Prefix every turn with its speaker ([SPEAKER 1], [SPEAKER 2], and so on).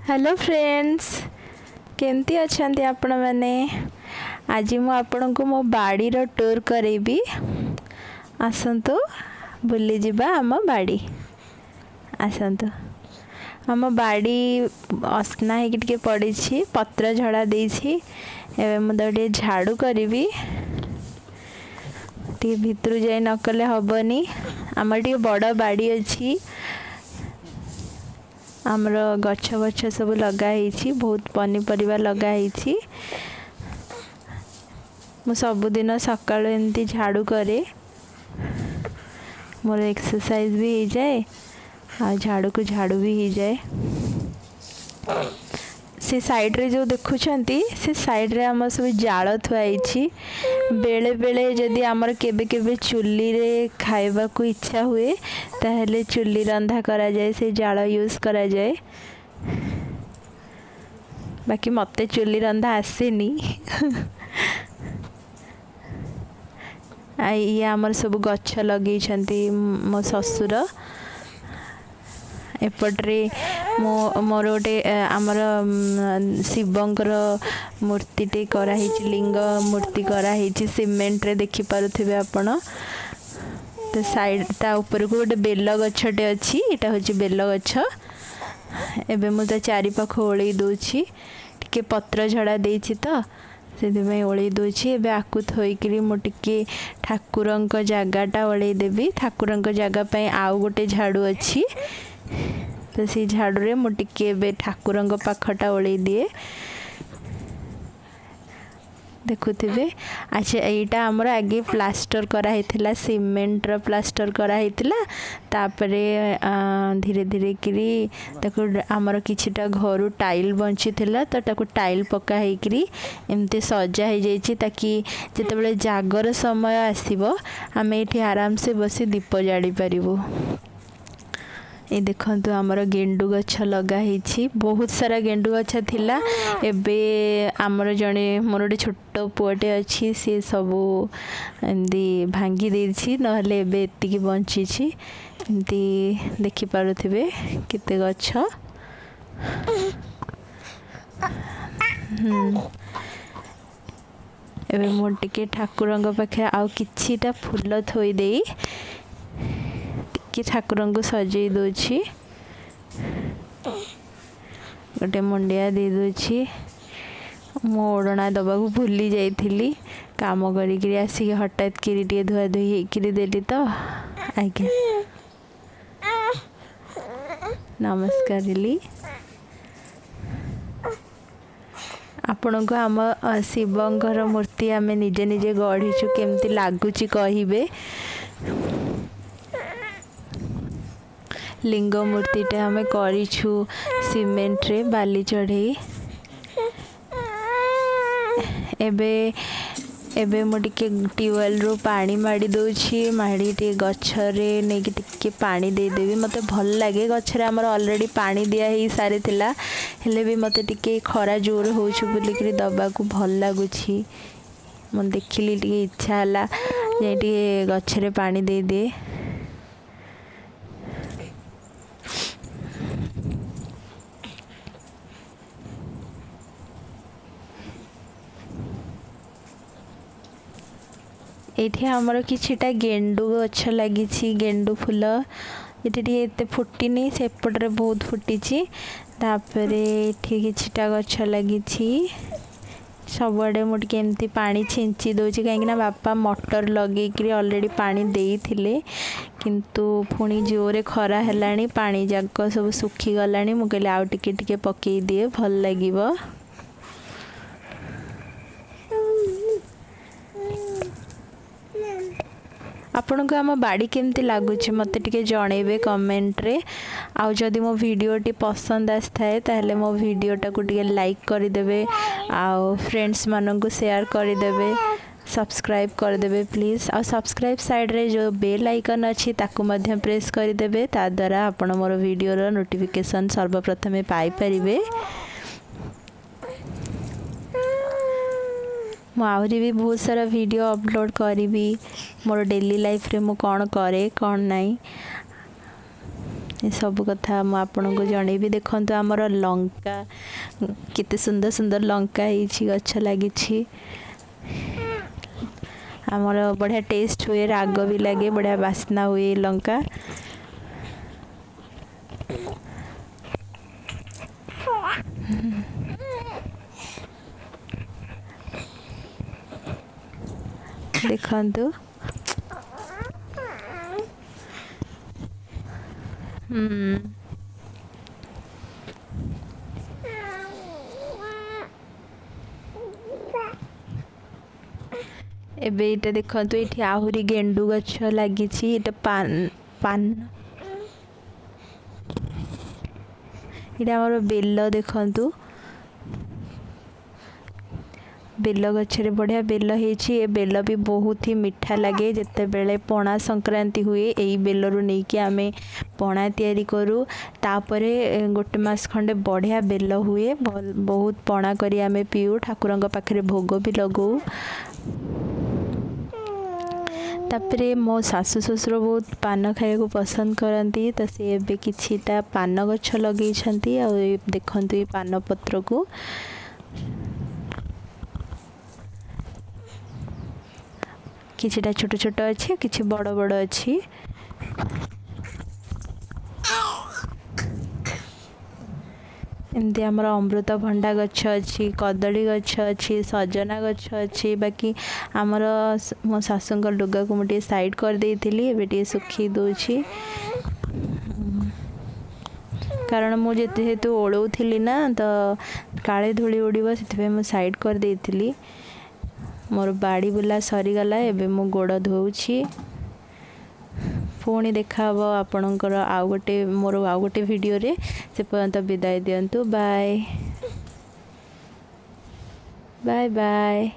[SPEAKER 1] Hello friends, केमती अच्छा आपण मैंने। आज मु आपण को मो बाड़ी रो टूर करेबी। आसतु बुली जिबा आम बाड़ी। आसतु आम बाड़ी असना होके पड़ी, पत्र झड़ा देछि। एबे मुझे झाड़ू करी भितर जाए नकले हेनी। आम टे बड़ बाड़ी अच्छी, आमर गछ बछ सब लगाई, बहुत पनीपरिया लगाई। मु सबुदिन सकाळु एमती झाड़ू करे, मोर एक्सरसाइज भी हो जाए आ झाड़ू को झाड़ू भी हो जाए। से साइड रे जो देखुछंती से साइड रे आम सब जाल थुआई। बेले बेले जदि आमर केबे केबे चुल्ली रे खाइबा को इच्छा हुए ताहले चुल्ली रंधा करा जाए, से जाल यूज करा जाए। बाकी मते चुल्ली रंधा आसेनी। ये आमर सब गछ लगे मो ससुर। एपट्रे मोर गोटे आमर शिवंकर मूर्ति टे कराही, लिंग मूर्ति कराही सीमेंट रे देखि पारुथिबे आपण। तो साइड ता ऊपर को गोटे बेल गछटे अच्छी, एटा होची बेल गछ। एबे मु ता चारि पाख ओळी दोछि, टिके पत्र झड़ा देछि तो से ओळी दोछि। एबे आकु थोइकरी मु टिके ठाकुरंक जागाटा ओळी देबी। ठाकुरंक जागा पई आउ गोटे झाड़ू अच्छी, तो सी झाड़ू रे मु टिके ठाकुरंक पाखटा ओळी दिए। देखुथिबे। अच्छा, एटा हमर आगे प्लास्टर करा हितला, सीमेंट रो प्लास्टर करा हितला। तापरे धीरे धीरे करी ताको हमर किछटा घरु टाइल बंची थिला, तो ताको टाइल पका हेकरी एमते सजा हे जाईची, ताकि जेतेबेले जागर समय आसीबो आमे एठी आराम से बसी दीप जाड़ी परिबो। ये देखंतु आमर गेंडु गछ लगा ही, बहुत सारा गेंडु गछ थिला। एबे आमर जने मोर गोटे छोट पुअटे अच्छी, सी सबू एमती भांगी देछि, नहले एबे एतिकी बंची एमती देखि पारुथिबे केते गछ। एबे मोर टिके ठाकुरंग पाखे आउ किछिटा फूल थोई देई कि ठाकुर को सजई दोछि। गोटे मुंडिया दे दोछि। मो ओढ़ना दबा को भूली जाइथिली, काम करी आसिक हठात किरी टे धुआ धुई होकरी देली तो। आज्ञा नमस्कार ली आपण को। आम शिवंकर मूर्ति आम निजे निजे गढ़ीचु, केमती लगुच कहिबे। लिंग मूर्तिटे आम करिछु सीमेंट रे बाली चढ़ई। एबे एबे मु टिके ट्यूबवेल रो पानी माड़ी दोछि, माड़ी टे गछरे नै कि टिके पानी दे देबी। मते भल लागे, गछरे हमर ऑलरेडी पानी दिया ही सारे थिला, हेले भी मते टिके खरा जोर होछु बोली कि दबा को भल लागुछि। मन देखिली टिके इच्छा हला जे टिके गछरे पानी दे दे। एठी हमर किछिटा गेंडु गछ लगी, गेंडु फूल ये एते फुटिनी, सेपटे बहुत फुटी। तापरे एठी किछिटा गछ लगी, सबुआडे मुझे एमती पानी छिंची दूची, कहीं बापा मोटर लगे ऑलरेडी पानी देइथिले, किंतु पुणी जोरे खरा हेलानी, पानी जाक सब सुखी गलानी। मु कहले आउ टिके टिके पकई दिए, भल लागिबो। आपण को आम बाड़ी केमती लगुच मत टे जनइबे कमेंट रे। आउ जदि मो वीडियोटी पसंद आए ताहले मो वीडियोटा को टे लाइक करदेवे, आउ फ्रेंड्स मानक शेयर करदेवे, सब्सक्राइब करदेवे प्लीज। आ सब्सक्राइब साइड रे जो बेल आइकन अच्छी ताकू मध्य प्रेस करदेवे, ता द्वारा आपण मोर वीडियोर नोटिफिकेशन सर्वप्रथमे पाई परिबे। मु आहरी भी बहुत सारा वीडियो अपलोड करी मोर डेली लाइफ रे मु कौन करे कौन नहीं। ये सब कथा मु आपन को जनइबी। देखंतु हमर लंका केते सुंदर सुंदर लंका ही गछ लगी। आमर बढ़िया टेस्ट हुए, राग भी लगे, बढ़िया बास्ना हुए लंका। देखंतु एबे इटा देखंतु एठी आहुरी गेंडू गछ लगी। पान पान इटा हमर बेल देखंतु, बेल गछरे बढ़िया बेल होइछि। ए बेल भी बहुत ही मीठा लगे। जिते बेले पणा संक्रांति हुए यही बेलरू नहीं कि आमे पणा तैयारी करू। तापरे गोटे मास खंडे बढ़िया बेल हुए, बहुत पणा करी आमे पिऊ, ठाकुरंग पाखरे भोग भी लगू। तापरे मो सासु ससुर बहुत पान खाया को पसंद करती, तो सी एबे किछिटा पान गछ लगे। देखंतु ये पान पत्र को किछिटा छोट छोट अच्छी, किछि बड़ बड़ अच्छी। एमती आमर अमृतभंडा गछ अच्छी, कदली गछ अच्छी, सजना गछ अच्छी। बाकी आमर मो सासुंग लुगा को मुझे साइड कर देइथिली, एबे टिके सुखी दोछि। कारण मु जेहेतु ओळौथिली ना, तो काले धूली उड़ीबो, सेति मु साइड कर देइथिली। मोर बाड़ी बुला सरीगला, एबे मु गोड़ धोउछि। पुणी देखा हबो आपणकर आउ गोटे मोर आउ गोटे वीडियो रे। से पर्यंत विदाय दियंतु। Bye bye bye.